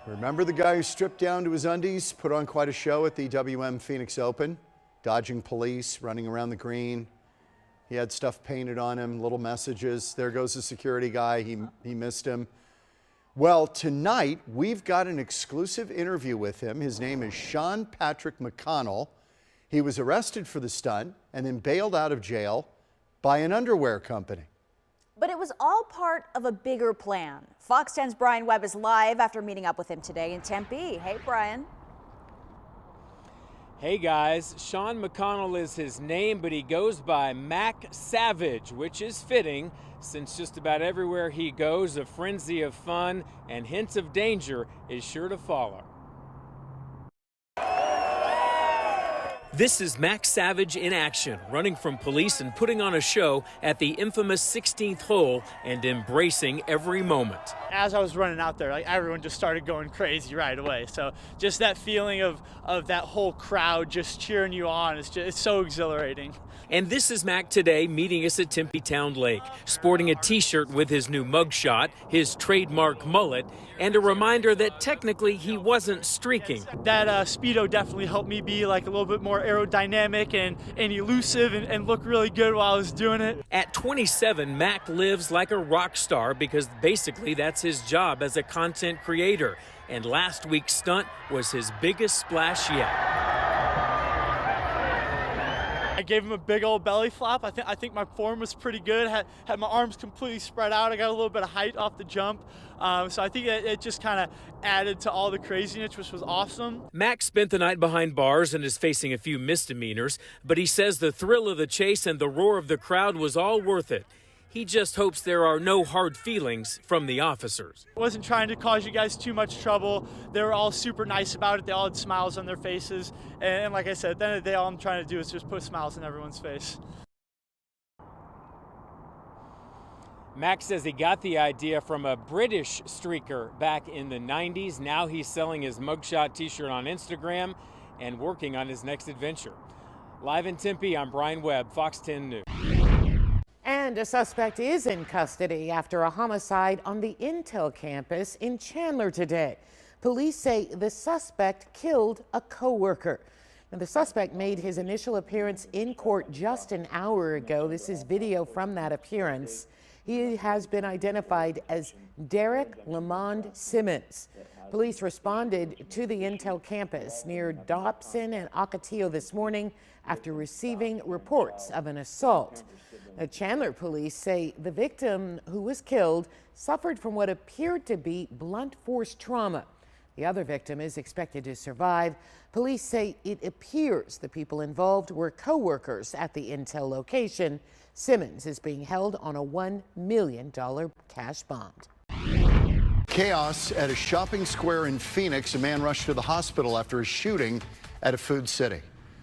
Remember the guy who stripped down to his undies, put on quite a show at the WM Phoenix Open, dodging police, running around the green. He had stuff painted on him, little messages. There goes the security guy. He missed him. Well, tonight we've got an exclusive interview with him. His name is Sean Patrick McConnell. He was arrested for the stunt and then bailed out of jail by an underwear company. But it was all part of a bigger plan. Fox 10's Brian Webb is live after meeting up with him today in Tempe. Hey, Brian. Hey guys, Sean McConnell is his name, but he goes by Mac Savage, which is fitting since just about everywhere he goes, a frenzy of fun and hints of danger is sure to follow. This is Mac Savage in action, running from police and putting on a show at the infamous 16th hole and embracing every moment. As I was running out there, everyone just started going crazy right away. So just that feeling of that whole crowd just cheering you on, it's so exhilarating. And this is Mac today meeting us at Tempe Town Lake, sporting a t-shirt with his new mugshot, his trademark mullet, and a reminder that technically he wasn't streaking. That Speedo definitely helped me be like a little bit more aerodynamic and elusive and look really good while I was doing it. At 27, Mac lives like a rock star because basically that's his job as a content creator. And last week's stunt was his biggest splash yet. I gave him a big old belly flop. I think my form was pretty good. Had my arms completely spread out. I got a little bit of height off the jump. So I think it just kind of added to all the craziness, which was awesome. Mac spent the night behind bars and is facing a few misdemeanors, but he says the thrill of the chase and the roar of the crowd was all worth it. He just hopes there are no hard feelings from the officers. I wasn't trying to cause you guys too much trouble. They were all super nice about it. They all had smiles on their faces. And like I said, at the end of the day, all I'm trying to do is just put smiles on everyone's face. Mac says he got the idea from a British streaker back in the 90s. Now he's selling his mugshot t-shirt on Instagram and working on his next adventure. Live in Tempe, I'm Brian Webb, Fox 10 News. And a suspect is in custody after a homicide on the Intel campus in Chandler today. Police say the suspect killed a co-worker. Now, the suspect made his initial appearance in court just an hour ago. This is video from that appearance. He has been identified as Derek Lamond Simmons. Police responded to the Intel campus near Dobson and Ocotillo this morning after receiving reports of an assault. The Chandler police say the victim who was killed suffered from what appeared to be blunt force trauma. The other victim is expected to survive. Police say it appears the people involved were co-workers at the Intel location. Simmons is being held on a $1 million cash bond. Chaos at a shopping square in Phoenix. A man rushed to the hospital after a shooting at a food city.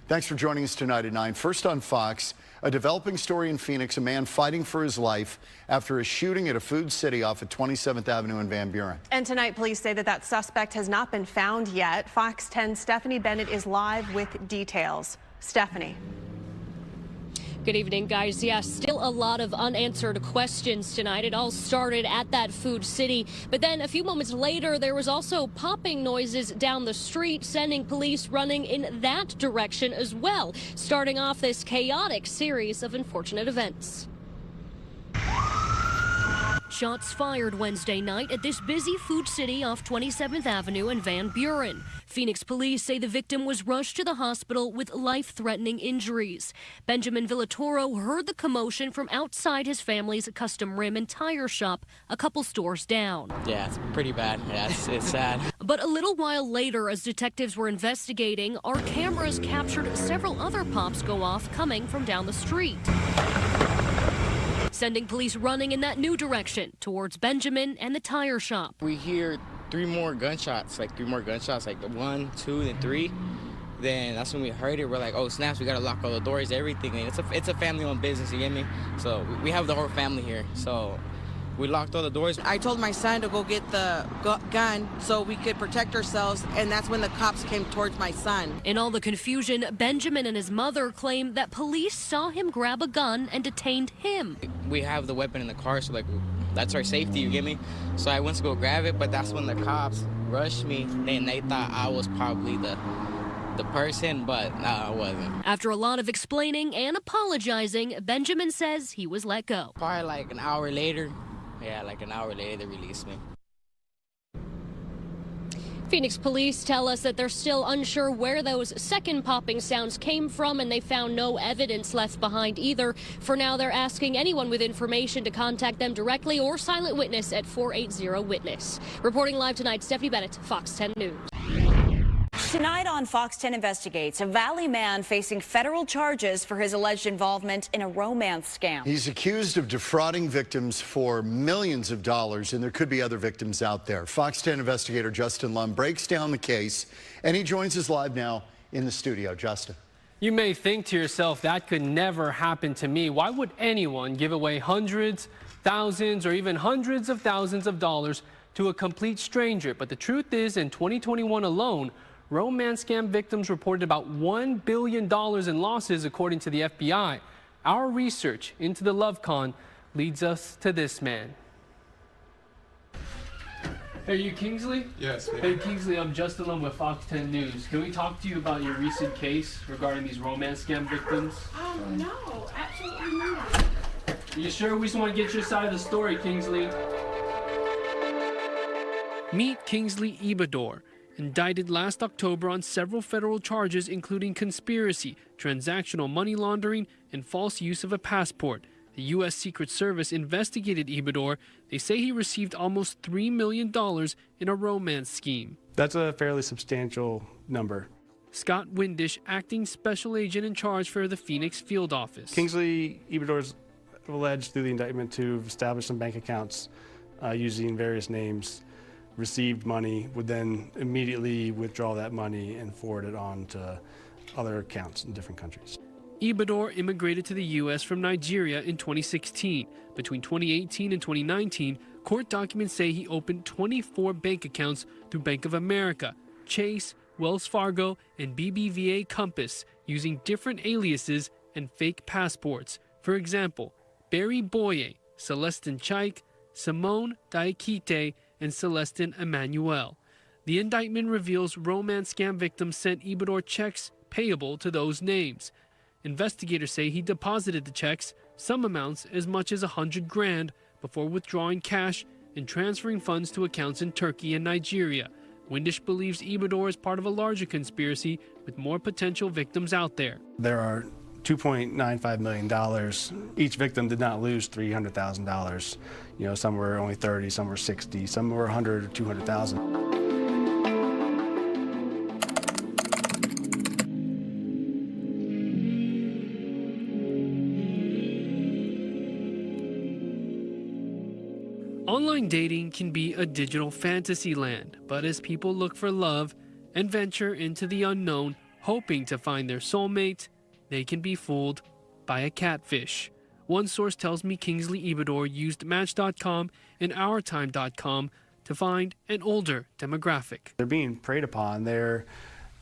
Thanks for joining us tonight at 9. First on Fox, a developing story in Phoenix, a man fighting for his life after a shooting at a food city off of 27th Avenue in Van Buren. And tonight, police say that suspect has not been found yet. Fox 10's Stephanie Bennett is live with details. Stephanie. Good evening, guys. Yes, still a lot of unanswered questions tonight. It all started at that food city, but then a few moments later, there was also popping noises down the street, sending police running in that direction as well, starting off this chaotic series of unfortunate events. Shots fired Wednesday night at this busy food city off 27th Avenue in Van Buren. Phoenix police say the victim was rushed to the hospital with life-threatening injuries. Benjamin Villatoro heard the commotion from outside his family's custom rim and tire shop, a couple stores down. Yeah, it's pretty bad. Yeah, it's sad. But a little while later, as detectives were investigating, our cameras captured several other pops go off coming from down the street, sending police running in that new direction towards Benjamin and the tire shop. We hear three more gunshots, like 1, 2, then 3. Then that's when we heard it. We're like, oh snaps, we gotta lock all the doors, everything. And it's a family-owned business, you get me? So we have the whole family here. So we locked all the doors. I told my son to go get the gun so we could protect ourselves, and that's when the cops came towards my son. In all the confusion, Benjamin and his mother claim that police saw him grab a gun and detained him. We have the weapon in the car, so like that's our safety, you get me? So I went to go grab it, but that's when the cops rushed me. They thought I was probably the person, but no, I wasn't. After a lot of explaining and apologizing, Benjamin says he was let go. Probably like an hour later. Yeah, like an hour later, they released me. Phoenix police tell us that they're still unsure where those second popping sounds came from, and they found no evidence left behind either. For now, they're asking anyone with information to contact them directly or silent witness at 480-WITNESS. Reporting live tonight, Stephanie Bennett, Fox 10 News. Tonight on Fox 10 Investigates, a Valley man facing federal charges for his alleged involvement in a romance scam. He's accused of defrauding victims for millions of dollars, and there could be other victims out there. Fox 10 investigator Justin Lund breaks down the case, and he joins us live now in the studio. Justin. You may think to yourself, that could never happen to me. Why would anyone give away hundreds, thousands, or even hundreds of thousands of dollars to a complete stranger? But the truth is, in 2021 alone, romance scam victims reported about $1 billion in losses, according to the FBI. Our research into the love con leads us to this man. Hey, are you Kingsley? Yes, ma'am. Hey, Kingsley, I'm Justin Lund with Fox 10 News. Can we talk to you about your recent case regarding these romance scam victims? No, absolutely not. Are you sure? We just want to get your side of the story, Kingsley. Meet Kingsley Ibador, indicted last October on several federal charges, including conspiracy, transactional money laundering, and false use of a passport. The U.S. Secret Service investigated Ibador. They say he received almost $3 million in a romance scheme. That's a fairly substantial number. Scott Windish, acting special agent in charge for the Phoenix field office. Kingsley Ibador is alleged through the indictment to have established some bank accounts using various names, received money, would then immediately withdraw that money and forward it on to other accounts in different countries. Ibador immigrated to the U.S. from Nigeria in 2016. Between 2018 and 2019, court documents say he opened 24 bank accounts through Bank of America, Chase, Wells Fargo, and BBVA Compass, using different aliases and fake passports. For example, Barry Boye, Celestin Chaik, Simone Diakite, and Celestin Emmanuel. The indictment reveals romance scam victims sent Ibador checks payable to those names. Investigators say he deposited the checks, some amounts as much as $100,000, before withdrawing cash and transferring funds to accounts in Turkey and Nigeria. Windish believes Ibador is part of a larger conspiracy with more potential victims out there. There are $2.95 million. Each victim did not lose $300,000. You know, some were only 30, some were 60, some were 100 or 200,000. Online dating can be a digital fantasy land, but as people look for love and venture into the unknown, hoping to find their soulmate, they can be fooled by a catfish. One source tells me Kingsley Ibador used Match.com and OurTime.com to find an older demographic. They're being preyed upon. They're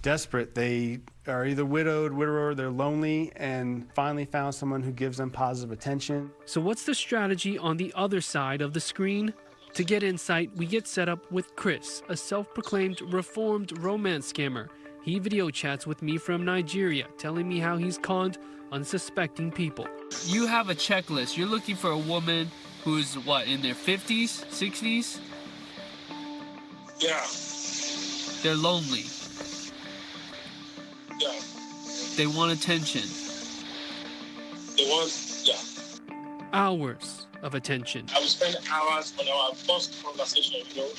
desperate. They are either widowed, widower, they're lonely, and finally found someone who gives them positive attention. So what's the strategy on the other side of the screen? To get insight, we get set up with Chris, a self-proclaimed reformed romance scammer. He video chats with me from Nigeria, telling me how he's conned unsuspecting people. You have a checklist. You're looking for a woman who's, what, in their 50s, 60s? Yeah. They're lonely. Yeah. They want attention. They want, yeah. Hours of attention. I will spend hours on our first conversation, you know.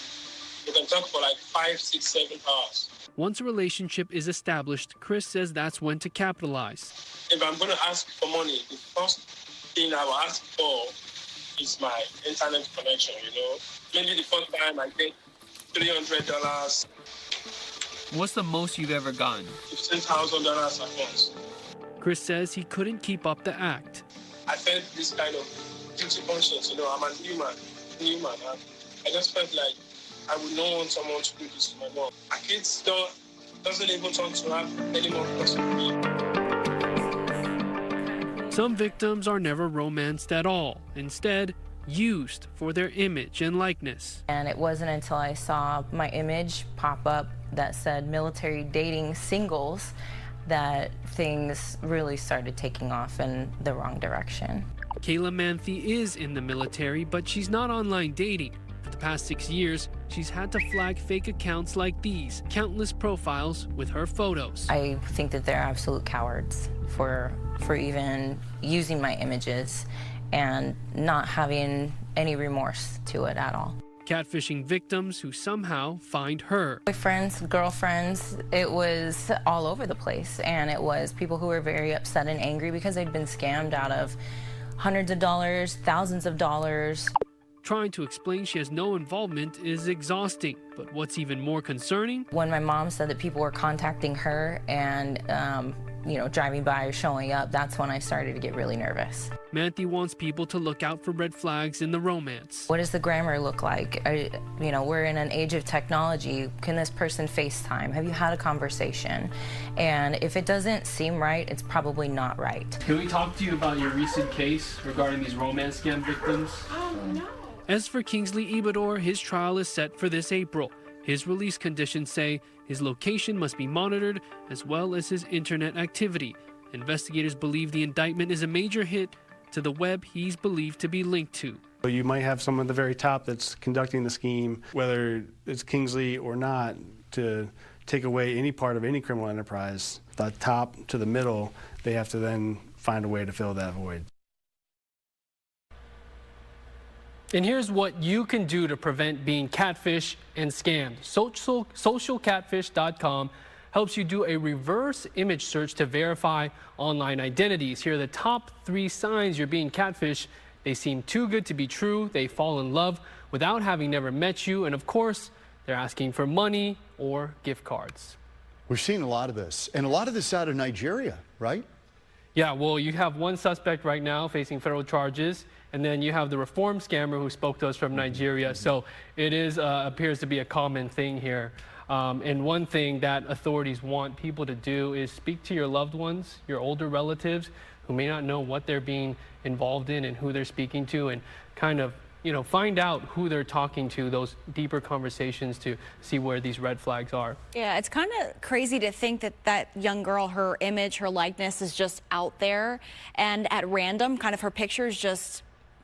We can talk for like 5, 6, 7 hours. Once a relationship is established, Chris says that's when to capitalize. If I'm going to ask for money, the first thing I will ask for is my internet connection, you know. Maybe the first time I get $300. What's the most you've ever gotten? $15,000 at once. Chris says he couldn't keep up the act. I felt this kind of guilty conscience, you know. I'm a new man. I just felt like I would not want someone to do this to my mom. My kids doesn't even want to have any more trust in me. Some victims are never romanced at all. Instead, used for their image and likeness. And it wasn't until I saw my image pop up that said military dating singles that things really started taking off in the wrong direction. Kayla Manthe is in the military, but she's not online dating. For the past 6 years, she's had to flag fake accounts like these, countless profiles with her photos. I think that they're absolute cowards for even using my images and not having any remorse to it at all. Catfishing victims who somehow find her. Boyfriends, girlfriends, it was all over the place. And it was people who were very upset and angry because they'd been scammed out of hundreds of dollars, thousands of dollars. Trying to explain she has no involvement is exhausting, but what's even more concerning? When my mom said that people were contacting her and, driving by or showing up, that's when I started to get really nervous. Manthe wants people to look out for red flags in the romance. What does the grammar look like? We're in an age of technology. Can this person FaceTime? Have you had a conversation? And if it doesn't seem right, it's probably not right. Can we talk to you about your recent case regarding these romance scam victims? No. As for Kingsley Ibador, his trial is set for this April. His release conditions say his location must be monitored as well as his internet activity. Investigators believe the indictment is a major hit to the web he's believed to be linked to. You might have someone at the very top that's conducting the scheme, whether it's Kingsley or not, to take away any part of any criminal enterprise. The top to the middle, they have to then find a way to fill that void. And here's what you can do to prevent being catfished and scammed. Socialcatfish.com helps you do a reverse image search to verify online identities. Here are the top 3 signs you're being catfished. They seem too good to be true. They fall in love without having never met you. And of course, they're asking for money or gift cards. We've seen a lot of this, and a lot of this out of Nigeria, right? Yeah, well, you have one suspect right now facing federal charges, and then you have the reform scammer who spoke to us from Nigeria. So it appears to be a common thing here. And one thing that authorities want people to do is speak to your loved ones, your older relatives, who may not know what they're being involved in and who they're speaking to, and kind of, find out who they're talking to, those deeper conversations to see where these red flags are. Yeah, it's kind of crazy to think that that young girl, her image, her likeness is just out there and at random, kind of her pictures just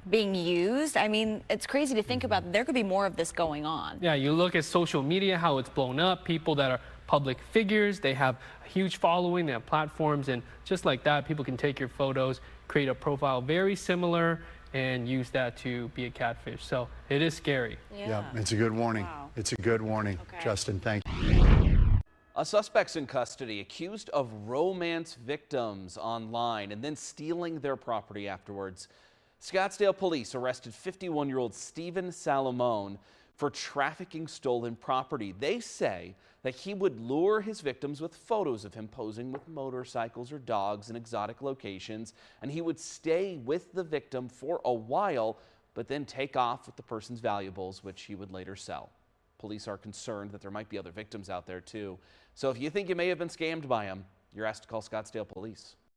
being used. I mean, it's crazy to think about that there could be more of this going on. Yeah, you look at social media, how it's blown up, people that are public figures, they have a huge following, they have platforms, and just like that, people can take your photos, create a profile very similar, and use that to be a catfish. So it is scary. Yeah, it's a good warning. Wow. It's a good warning. Okay. Justin, thank you. A suspect's in custody accused of romance victims online and then stealing their property afterwards. Scottsdale police arrested 51-year-old Stephen Salomone for trafficking stolen property. They say that he would lure his victims with photos of him posing with motorcycles or dogs in exotic locations, and he would stay with the victim for a while, but then take off with the person's valuables, which he would later sell. Police are concerned that there might be other victims out there too. So if you think you may have been scammed by him, you're asked to call Scottsdale Police.